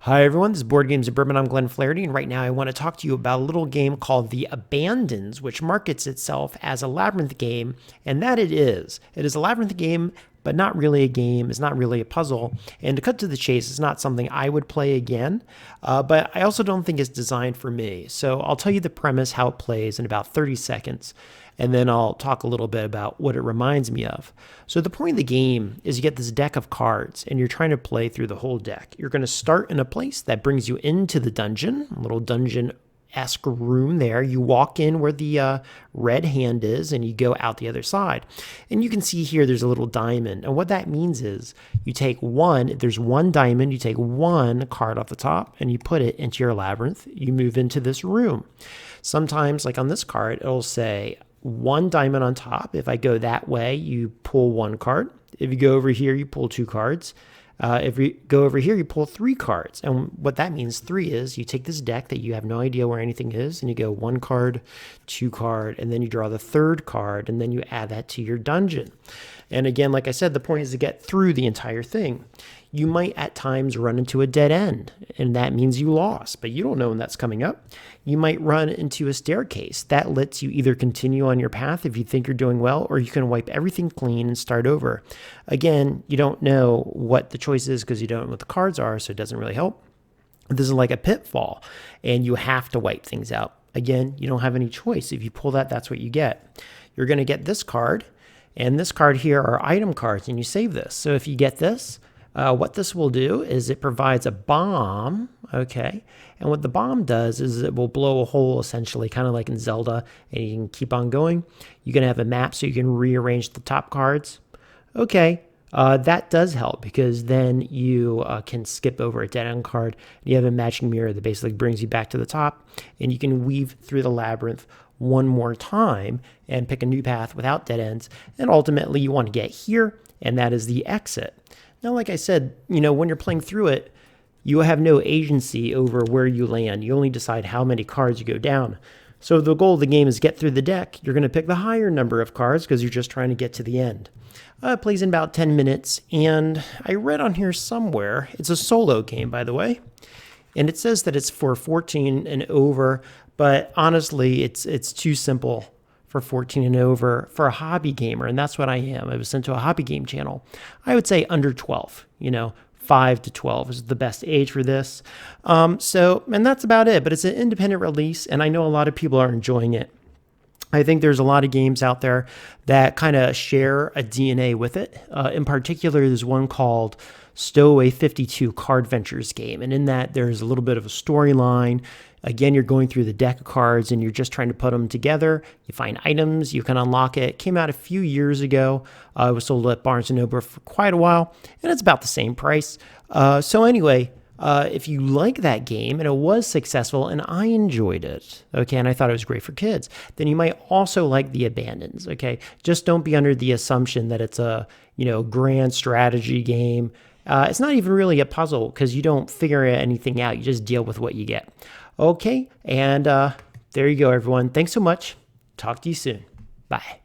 Hi everyone, this is Board Games and Bourbon. I'm Glenn Flaherty, and right now I want to talk to you about a little game called The Abandons, which markets itself as a labyrinth game, and that it is. It is a labyrinth game, but not really a game. It's not really a puzzle. And to cut to the chase, it's not something I would play again, but I also don't think it's designed for me. So I'll tell you the premise, how it plays in about 30 seconds, and then I'll talk a little bit about what it reminds me of. So the point of the game is you get this deck of cards, and you're trying to play through the whole deck. You're going to start in a place that brings you into the dungeon, a little dungeon-esque room there. You walk in where the red hand is, and you go out the other side. And you can see here there's a little diamond. And what that means is you take there's one diamond, you take one card off the top, and you put it into your labyrinth. You move into this room. Sometimes, like on this card, it'll say one diamond on top. If I go that way, you pull one card. If you go over here, you pull two cards. If you go over here, you pull three cards. And what that means, three, is you take this deck that you have no idea where anything is, and you go one card, two card, and then you draw the third card, and then you add that to your dungeon. And again, like I said, the point is to get through the entire thing. You might at times run into a dead end, and that means you lost, but you don't know when that's coming up. You might run into a staircase. That lets you either continue on your path if you think you're doing well, or you can wipe everything clean and start over. Again, you don't know what the choice is because you don't know what the cards are, so it doesn't really help. This is like a pitfall, and you have to wipe things out. Again, you don't have any choice. If you pull that, that's what you get. You're going to get this card, and this card here are item cards, and you save this. So if you get this, what this will do is it provides a bomb, okay? And what the bomb does is it will blow a hole, essentially, kind of like in Zelda, and you can keep on going. You're going to have a map so you can rearrange the top cards. Okay, that does help because then you can skip over a dead-end card. You have a matching mirror that basically brings you back to the top, and you can weave through the labyrinth one more time and pick a new path without dead ends. And ultimately, you want to get here, and that is the exit. Now, like I said, when you're playing through it, you have no agency over where you land. You only decide how many cards you go down. So the goal of the game is get through the deck. You're going to pick the higher number of cards because you're just trying to get to the end. It plays in about 10 minutes, and I read on here somewhere, it's a solo game, by the way, and it says that it's for 14 and over, but honestly, it's too simple for 14 and over for a hobby gamer, and that's what I am. I was sent to a hobby game channel. I would say under 12, 5 to 12 is the best age for this. And that's about it, but it's an independent release, and I know a lot of people are enjoying it. I think there's a lot of games out there that kind of share a DNA with it. In particular, there's one called Stowaway 52 Card Ventures game, and in that there's a little bit of a storyline. Again, you're going through the deck of cards and you're just trying to put them together. You find items, you can unlock it. It came out a few years ago. It was sold at Barnes & Noble for quite a while, and it's about the same price. If you like that game and it was successful and I enjoyed it, okay, and I thought it was great for kids, then you might also like The Abandons, okay? Just don't be under the assumption that it's a, grand strategy game. It's not even really a puzzle because you don't figure anything out. You just deal with what you get. Okay, and there you go, everyone. Thanks so much. Talk to you soon. Bye.